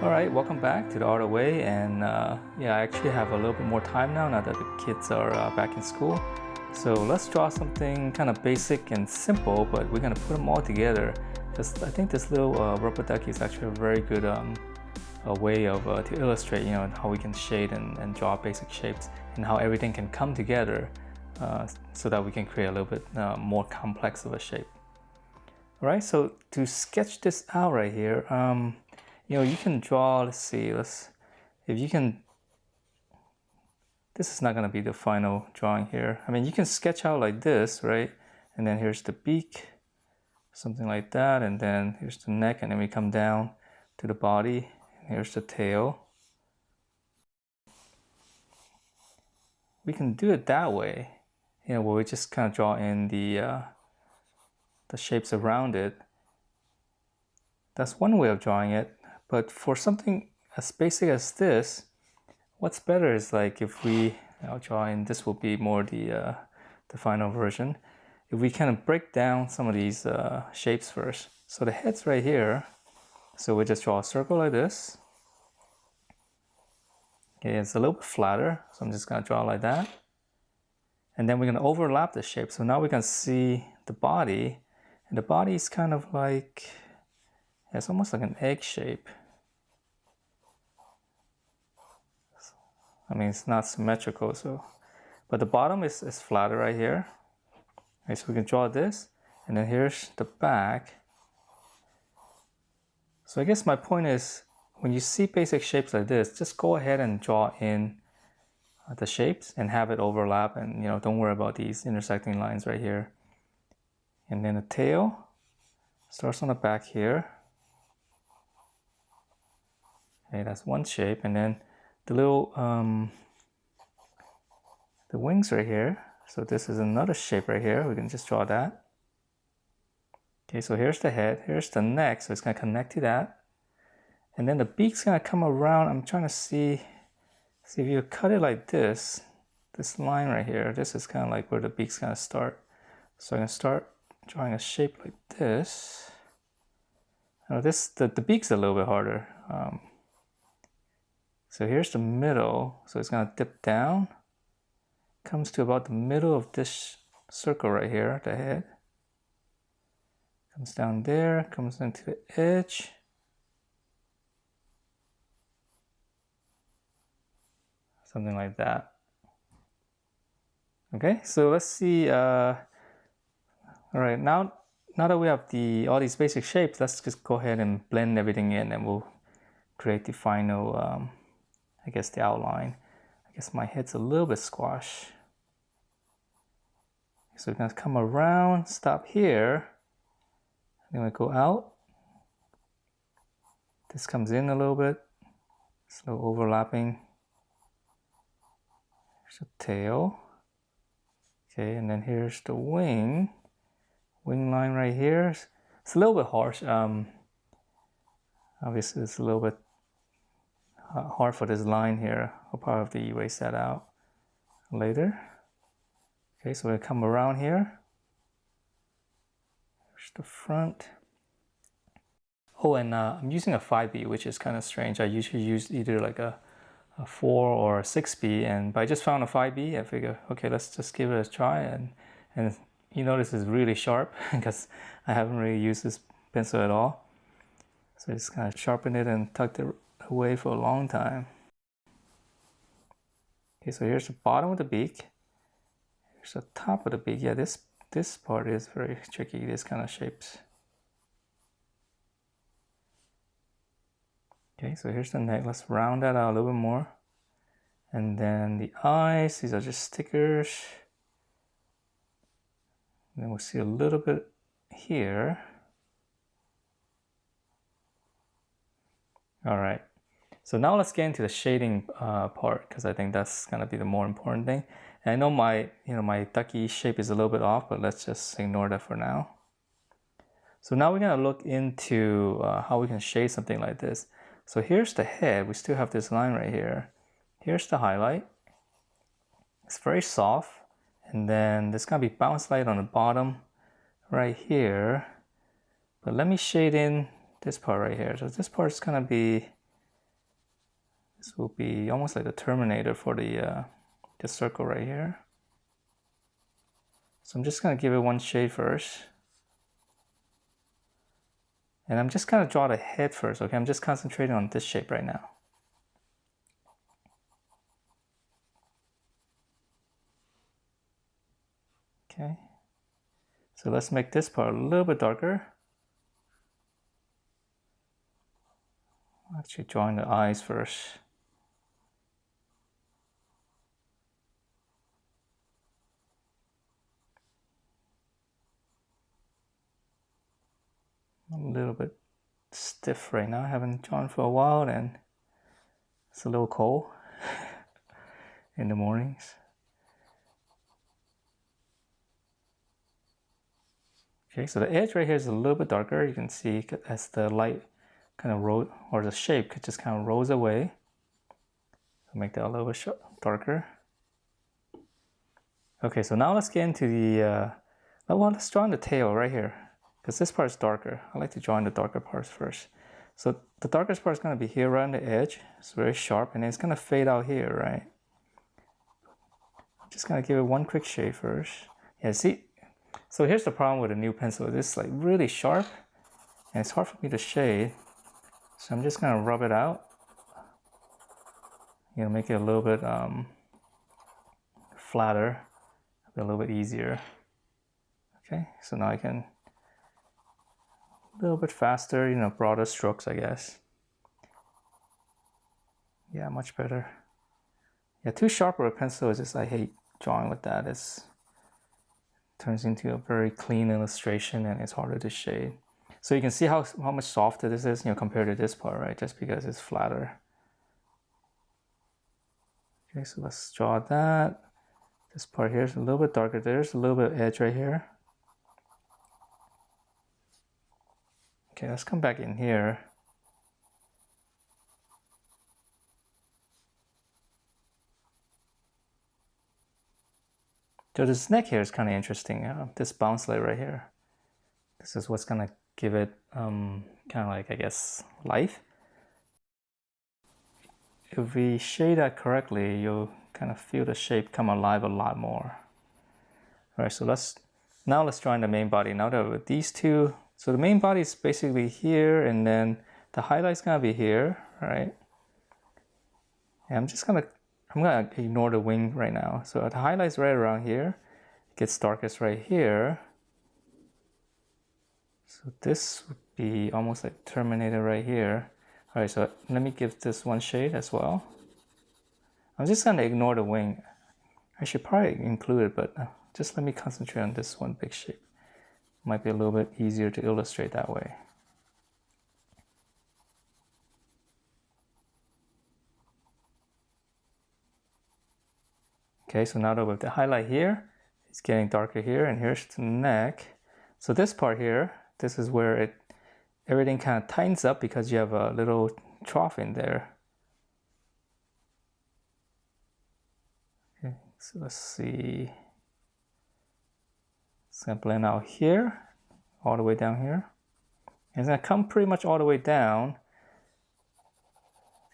Alright, welcome back to the Art Away, and yeah, I actually have a little bit more time now that the kids are back in school. So let's draw something kind of basic and simple, but we're going to put them all together. Just, I think this little rubber ducky is actually a very good a way of to illustrate, how we can shade and draw basic shapes and how everything can come together so that we can create a little bit more complex of a shape. Alright, so to sketch this out right here, you can draw, if you can, this is not going to be the final drawing here. I mean, you can sketch out like this, right? And then here's the beak, something like that. And then here's the neck, and then we come down to the body. And here's the tail. We can do it that way, where we just kind of draw in the shapes around it. That's one way of drawing it. But for something as basic as this, what's better is like if I'll draw in, this will be more the final version. If we kind of break down some of these shapes first. So the head's right here. So we just draw a circle like this. Okay, it's a little bit flatter. So I'm just gonna draw like that. And then we're gonna overlap the shape. So now we can see the body. And the body is kind of like, it's almost like an egg shape. I mean, it's not symmetrical, but the bottom is flatter right here. Okay, so we can draw this, and then here's the back. So I guess my point is, when you see basic shapes like this, just go ahead and draw in the shapes and have it overlap, and don't worry about these intersecting lines right here. And then the tail starts on the back here. Okay, that's one shape, and then the little the wings right here. So this is another shape right here. We can just draw that. Okay, so here's the head, here's the neck, so it's gonna connect to that. And then the beak's gonna come around. I'm trying to see if you cut it like this line right here, this is kind of like where the beak's gonna start. So I'm gonna start drawing a shape like this. Now the beak's a little bit harder. So here's the middle, so it's gonna dip down, comes to about the middle of this circle right here, the head. Comes down there, comes into the edge. Something like that. Okay, so let's see. All right, now that we have all these basic shapes, let's just go ahead and blend everything in, and we'll create the final, I guess, the outline. I guess my head's a little bit squashed. So we're gonna come around, stop here, then we go out. This comes in a little bit, it's a little overlapping. Here's the tail. Okay, and then here's the wing line right here. It's a little bit harsh. Obviously, it's a little bit hard for this line here. I'll probably have to erase that out later. Okay, so we'll come around here. Here's the front. Oh, and I'm using a 5B, which is kind of strange. I usually use either like a 4 or a 6B, but I just found a 5B. I figure, okay, let's just give it a try. And you notice it's really sharp because I haven't really used this pencil at all. So I just kind of sharpened it and tucked it away for a long time. Okay, so here's the bottom of the beak. Here's the top of the beak. Yeah, this part is very tricky, this kind of shapes. Okay, so here's the neck. Let's round that out a little bit more. And then the eyes, these are just stickers. And then we'll see a little bit here. All right. So now let's get into the shading part, because I think that's gonna be the more important thing. And I know my ducky shape is a little bit off, but let's just ignore that for now. So now we're gonna look into how we can shade something like this. So here's the head. We still have this line right here. Here's the highlight. It's very soft. And then there's gonna be bounce light on the bottom right here. But let me shade in this part right here. So this part is gonna be This will be almost like the terminator for the circle right here. So I'm just going to give it one shade first. And I'm just going to draw the head first, okay? I'm just concentrating on this shape right now. Okay. So let's make this part a little bit darker. Actually drawing the eyes first. A little bit stiff right now. I haven't drawn for a while and it's a little cold in the mornings. Okay, so the edge right here is a little bit darker. You can see as the light kind of rolls, or the shape just kind of rolls away. Make that a little bit darker. Okay, so now let's get into the, well, let's draw in the tail right here, because this part is darker. I like to draw in the darker parts first. So the darkest part is going to be here right on the edge. It's very sharp, and then it's going to fade out here, right? I'm just going to give it one quick shade first. Yeah, see? So here's the problem with a new pencil. It's like really sharp, and it's hard for me to shade. So I'm just going to rub it out. You know, make it a little bit flatter, a little bit easier. Okay, so now I can a little bit faster, you know, broader strokes, I guess. Yeah, much better. Yeah, too sharp with a pencil is just, I hate drawing with that. It turns into a very clean illustration and it's harder to shade. So you can see how much softer this is, you know, compared to this part, right? Just because it's flatter. Okay, so let's draw that. This part here is a little bit darker. There's a little bit of edge right here. Okay, let's come back in here. So this neck here is kind of interesting. This bounce layer right here. This is what's gonna give it kind of like, I guess, life. If we shade that correctly, you'll kind of feel the shape come alive a lot more. All right, so let's draw in the main body. Now that with these two, so the main body is basically here, and then the highlight's gonna be here, right? And I'm gonna ignore the wing right now. So the highlight's right around here. It gets darkest right here. So this would be almost like Terminator right here. All right, so let me give this one shade as well. I'm just gonna ignore the wing. I should probably include it, but just let me concentrate on this one big shape. Might be a little bit easier to illustrate that way. Okay, so now that with the highlight here, it's getting darker here, and here's the neck. So this part here, this is where everything kind of tightens up because you have a little trough in there. Okay, so let's see. It's gonna blend out here, all the way down here. And it's gonna come pretty much all the way down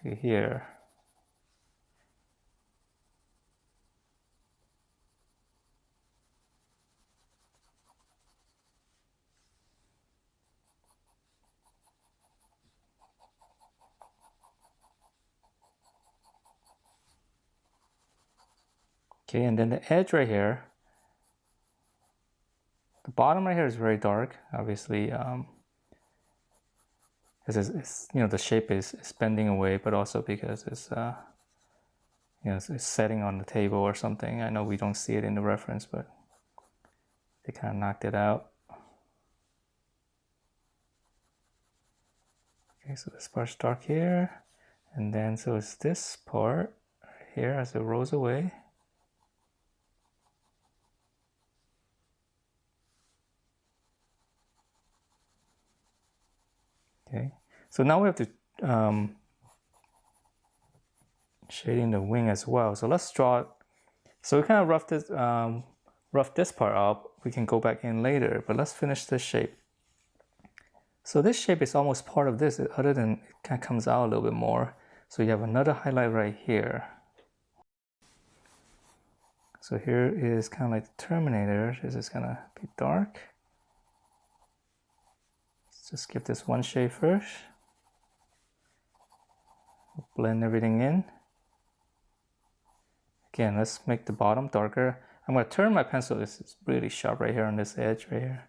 to here. Okay, and then the edge right here, the bottom right here is very dark, obviously, because it's, you know, the shape is bending away, but also because it's you know, it's setting on the table or something. I know we don't see it in the reference, but they kind of knocked it out. Okay, so this part's dark here, and then so it's this part right here as it rolls away. Okay, so now we have to shade in the wing as well. So let's draw it. So we kind of rough this part up. We can go back in later, but let's finish this shape. So this shape is almost part of this, other than it kind of comes out a little bit more. So you have another highlight right here. So here is kind of like the terminator. This is gonna be dark. Let's just give this one shade first. Blend everything in. Again, let's make the bottom darker. I'm gonna turn my pencil. This is really sharp right here on this edge right here.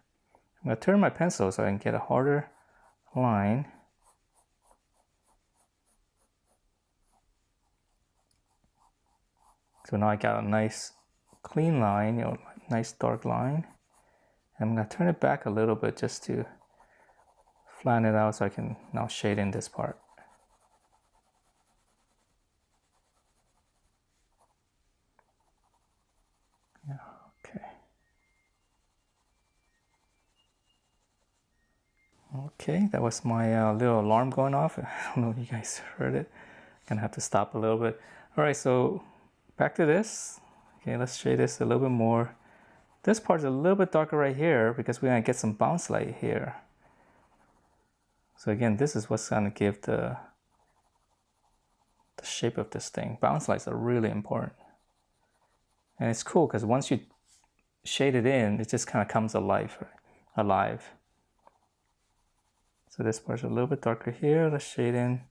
I'm gonna turn my pencil so I can get a harder line. So now I got a nice clean line, nice dark line. I'm gonna turn it back a little bit just to flatten it out so I can now shade in this part. Yeah, okay. Okay, that was my little alarm going off. I don't know if you guys heard it. Gonna have to stop a little bit. All right, so back to this. Okay, let's shade this a little bit more. This part's a little bit darker right here because we're gonna get some bounce light here. So again, this is what's gonna give the shape of this thing. Bounce lights are really important. And it's cool because once you shade it in, it just kind of comes alive, right? So this part's a little bit darker here. Let's shade in.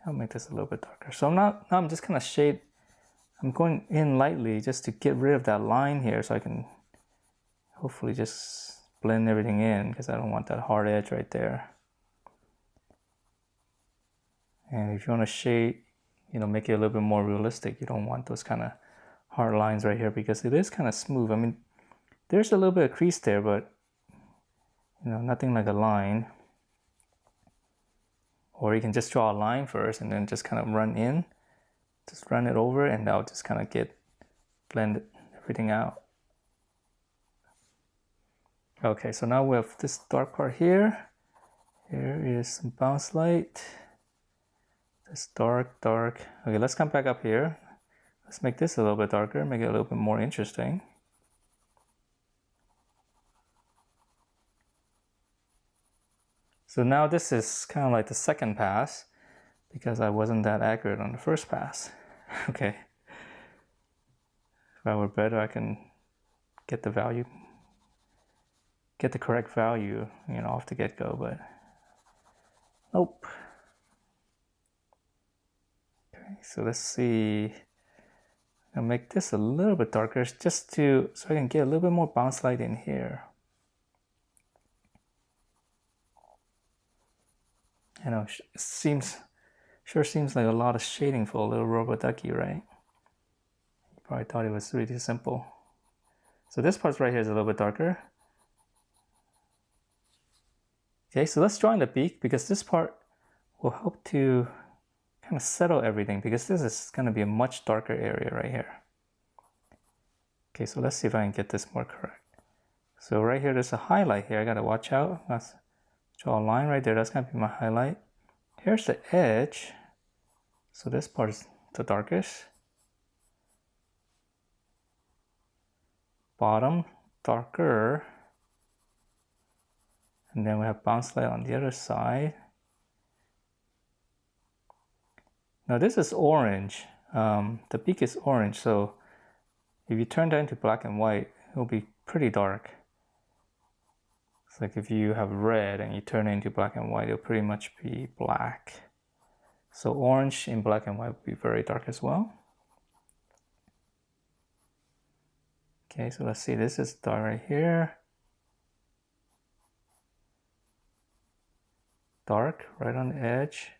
I'll make this a little bit darker. So now I'm just gonna shade. I'm going in lightly just to get rid of that line here so I can hopefully just blend everything in because I don't want that hard edge right there. And if you want to shade, make it a little bit more realistic, you don't want those kind of hard lines right here because it is kind of smooth. I mean, there's a little bit of crease there, but nothing like a line. Or you can just draw a line first and then just kind of run in. Just run it over and that'll just kind of blend everything out. Okay, so now we have this dark part here. Here is some bounce light. This dark. Okay, let's come back up here. Let's make this a little bit darker, make it a little bit more interesting. So now this is kind of like the second pass because I wasn't that accurate on the first pass. Okay. If I were better, I can get the correct value, off the get-go, but nope. Okay, so let's see. I'll make this a little bit darker just so I can get a little bit more bounce light in here. Sure seems like a lot of shading for a little robot ducky, right? You probably thought it was really simple. So this part right here is a little bit darker. Okay, so let's draw in the beak because this part will help to kind of settle everything because this is going to be a much darker area right here. Okay, so let's see if I can get this more correct. So right here, there's a highlight here. I got to watch out. Let's draw a line right there. That's going to be my highlight. Here's the edge. So this part is the darkest. Bottom, darker. And then we have bounce light on the other side. Now this is orange. The beak is orange, so if you turn that into black and white, it'll be pretty dark. It's like if you have red and you turn it into black and white, it'll pretty much be black. So orange in black and white would be very dark as well. Okay, so let's see, this is dark right here. Dark right on the edge.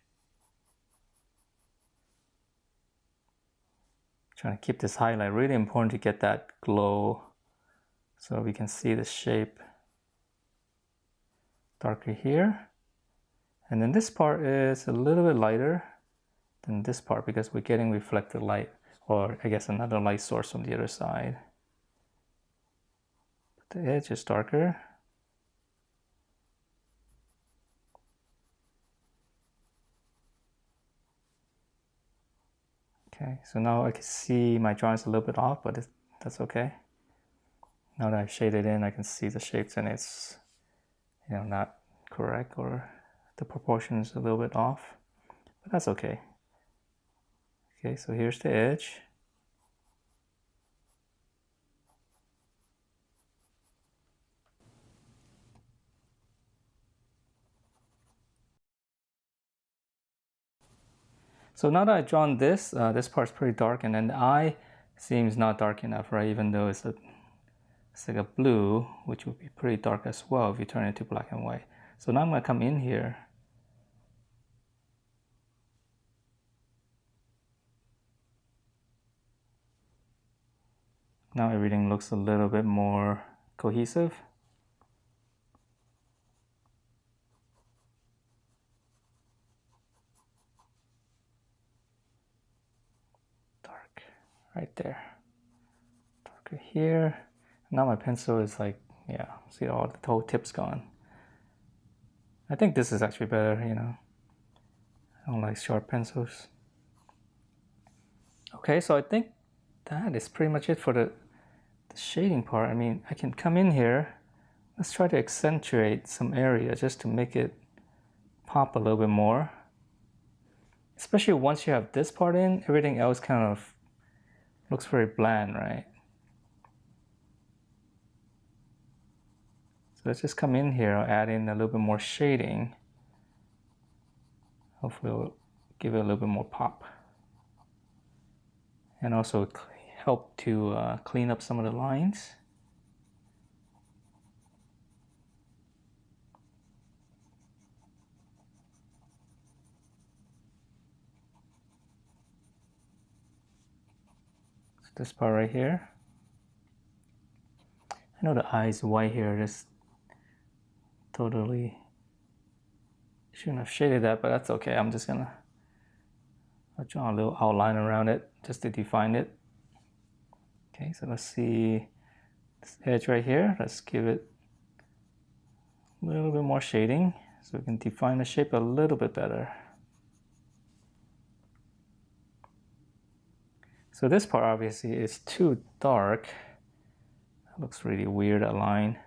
Trying to keep this highlight, really important to get that glow so we can see the shape. Darker here. And then this part is a little bit lighter than this part because we're getting reflected light, or I guess another light source from the other side. But the edge is darker. Okay, so now I can see my drawing's a little bit off, but that's okay. Now that I've shaded in, I can see the shapes and it's, not correct, or the proportion is a little bit off. but that's okay. Okay, so here's the edge. So now that I've drawn this, this part's pretty dark, and then the eye seems not dark enough, right? Even though it's like a blue, which would be pretty dark as well if you turn it to black and white. So now I'm gonna come in here. Now everything looks a little bit more cohesive. Dark right there. Darker here. Now my pencil is like, yeah, see all the whole tip's gone. I think this is actually better, you know. I don't like sharp pencils. Okay, so I think that is pretty much it for the shading part. I mean, I can come in here. Let's try to accentuate some area just to make it pop a little bit more. Especially once you have this part in, everything else kind of looks very bland, right? So let's just come in here, add in a little bit more shading. Hopefully it'll give it a little bit more pop. And also help to clean up some of the lines. So this part right here. I know the eye is white here, just totally shouldn't have shaded that, but that's okay. I'm just gonna draw a little outline around it just to define it. Okay, so let's see this edge right here. Let's give it a little bit more shading so we can define the shape a little bit better. So this part obviously is too dark. That looks really weird, that line.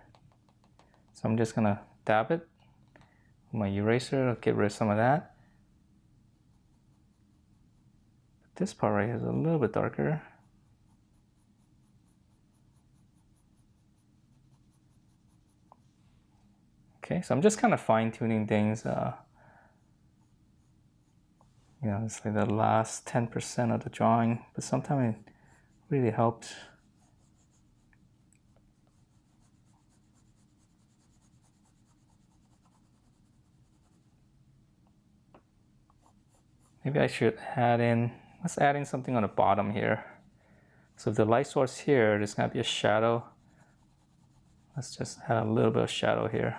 So I'm just gonna dab it with my eraser. I'll get rid of some of that. But this part right here is a little bit darker. Okay, so I'm just kind of fine-tuning things. You know, it's like the last 10% of the drawing, but sometimes it really helps. Maybe I should let's add in something on the bottom here. So if the light source here, there's gonna be a shadow. Let's just add a little bit of shadow here.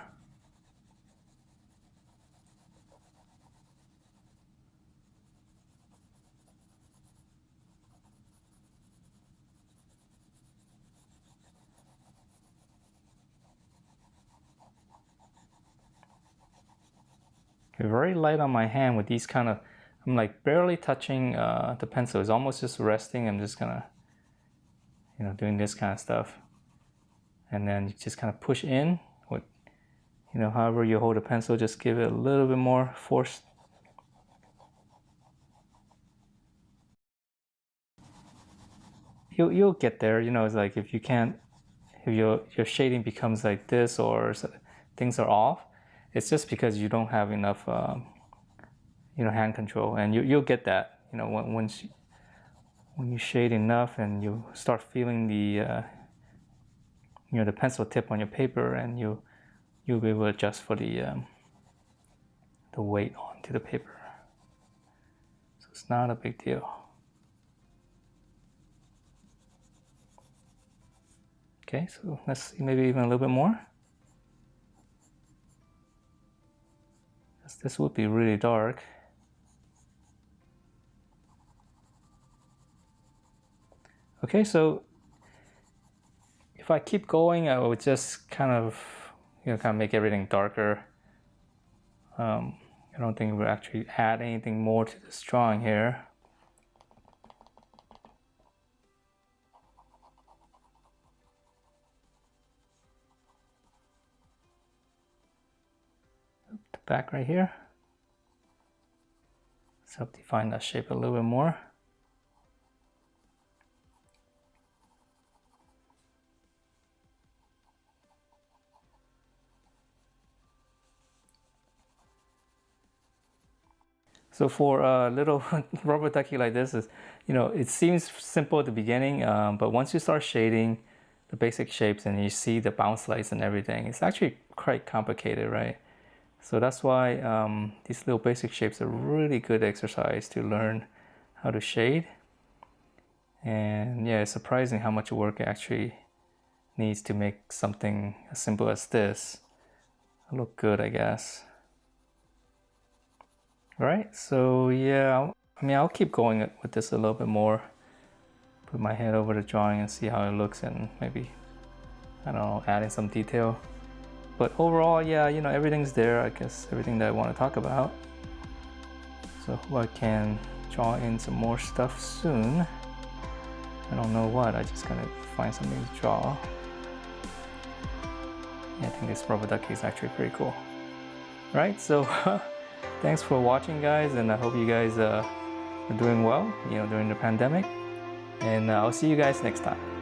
Okay, very light on my hand with these kind of, I'm like barely touching the pencil. It's almost just resting. I'm just gonna, you know, doing this kind of stuff. And then you just kind of push in with, you know, however you hold the pencil, just give it a little bit more force. You'll get there, you know. It's like if you can't, if your shading becomes like this or things are off, it's just because you don't have enough you know, hand control, and you'll get that, you know, when you shade enough and you start feeling the you know, the pencil tip on your paper, and you'll be able to adjust for the weight onto the paper. So it's not a big deal. Okay, so let's see, maybe even a little bit more. This would be really dark. Okay, so if I keep going, I would just kind of, you know, kind of make everything darker. I don't think we'll actually add anything more to this drawing here. The back right here. Let's help define that shape a little bit more. So for a little rubber ducky like this, is, it seems simple at the beginning, but once you start shading the basic shapes and you see the bounce lights and everything, it's actually quite complicated, right? So that's why these little basic shapes are really good exercise to learn how to shade. And yeah, it's surprising how much work it actually needs to make something as simple as this look good, I guess. All right, so yeah, I'll keep going with this a little bit more. Put my head over the drawing and see how it looks, and maybe, I don't know, adding some detail. But overall, yeah, everything's there. I guess everything that I want to talk about. So I can draw in some more stuff soon. I don't know what, I just gotta find something to draw. Yeah, I think this rubber ducky is actually pretty cool. Right, so thanks for watching, guys, and I hope you guys are doing well, during the pandemic. And I'll see you guys next time.